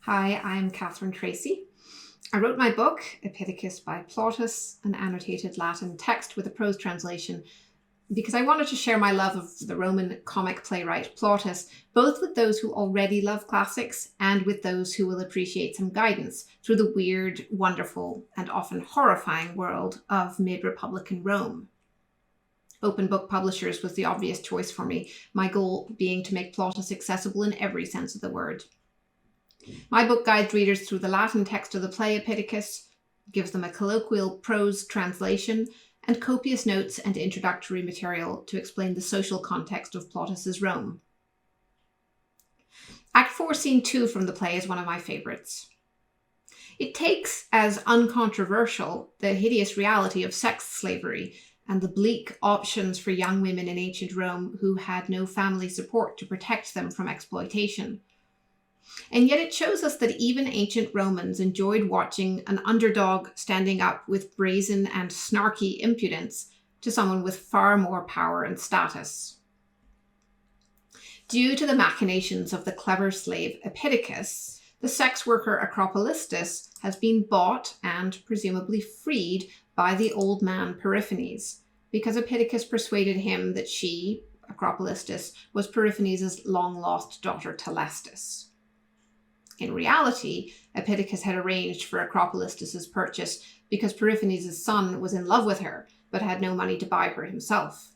Hi, I'm Catherine Tracy. I wrote my book, Epidicus by Plautus, an annotated Latin text with a prose translation, because I wanted to share my love of the Roman comic playwright Plautus, both with those who already love classics and with those who will appreciate some guidance through the weird, wonderful, and often horrifying world of mid-Republican Rome. Open book publishers was the obvious choice for me, my goal being to make Plautus accessible in every sense of the word. My book guides readers through the Latin text of the play Epidicus, gives them a colloquial prose translation, and copious notes and introductory material to explain the social context of Plautus's Rome. Act 4, Scene 2 from the play is one of my favourites. It takes as uncontroversial the hideous reality of sex slavery and the bleak options for young women in ancient Rome who had no family support to protect them from exploitation. And yet it shows us that even ancient Romans enjoyed watching an underdog standing up with brazen and snarky impudence to someone with far more power and status. Due to the machinations of the clever slave Epidicus, the sex worker Acropolistus has been bought and presumably freed by the old man Periphenes, because Epidicus persuaded him that she, Acropolistus, was Periphenes' long-lost daughter Telestis. In reality, Epidicus had arranged for Acropolistus' purchase because Periphenes' son was in love with her, but had no money to buy her himself.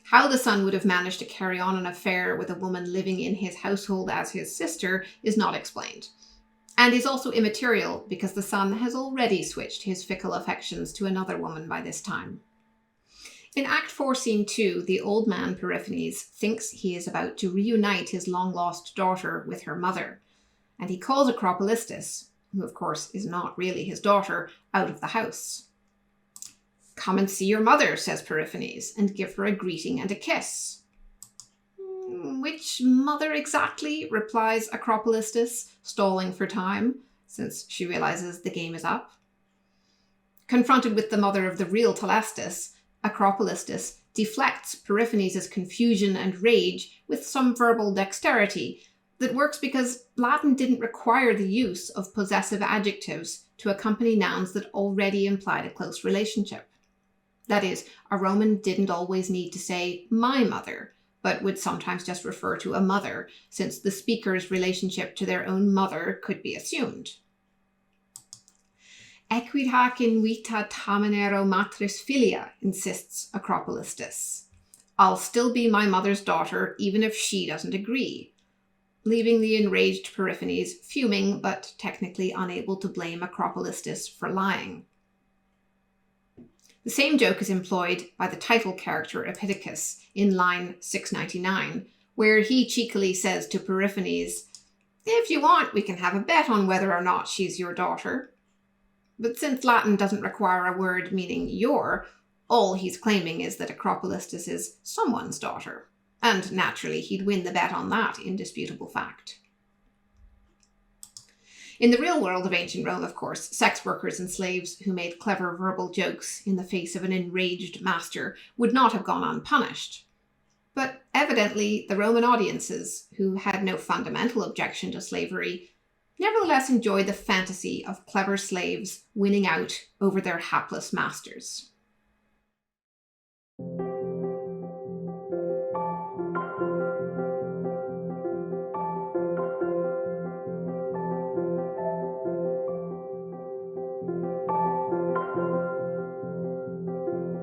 How the son would have managed to carry on an affair with a woman living in his household as his sister is not explained, and is also immaterial because the son has already switched his fickle affections to another woman by this time. In Act 4, Scene 2, the old man Periphenes thinks he is about to reunite his long-lost daughter with her mother, and he calls Acropolistus, who of course is not really his daughter, out of the house. "Come and see your mother," says Periphenes, "and give her a greeting and a kiss." "Which mother exactly?" replies Acropolistus, stalling for time, since she realizes the game is up. Confronted with the mother of the real Telestis, Acropolistus deflects Periphenes' confusion and rage with some verbal dexterity that works because Latin didn't require the use of possessive adjectives to accompany nouns that already implied a close relationship. That is, a Roman didn't always need to say "my mother," but would sometimes just refer to a mother, since the speaker's relationship to their own mother could be assumed. "Equid hac in vita tamen matris filia," insists Acropolistus. "I'll still be my mother's daughter even if she doesn't agree," leaving the enraged Periphenes fuming but technically unable to blame Acropolistus for lying. The same joke is employed by the title character Epidicus in line 699, where he cheekily says to Periphenes, "If you want, we can have a bet on whether or not she's your daughter." But since Latin doesn't require a word meaning your, all he's claiming is that Acropolistus is someone's daughter. And naturally, he'd win the bet on that indisputable fact. In the real world of ancient Rome, of course, sex workers and slaves who made clever verbal jokes in the face of an enraged master would not have gone unpunished. But evidently, the Roman audiences, who had no fundamental objection to slavery, nevertheless enjoyed the fantasy of clever slaves winning out over their hapless masters.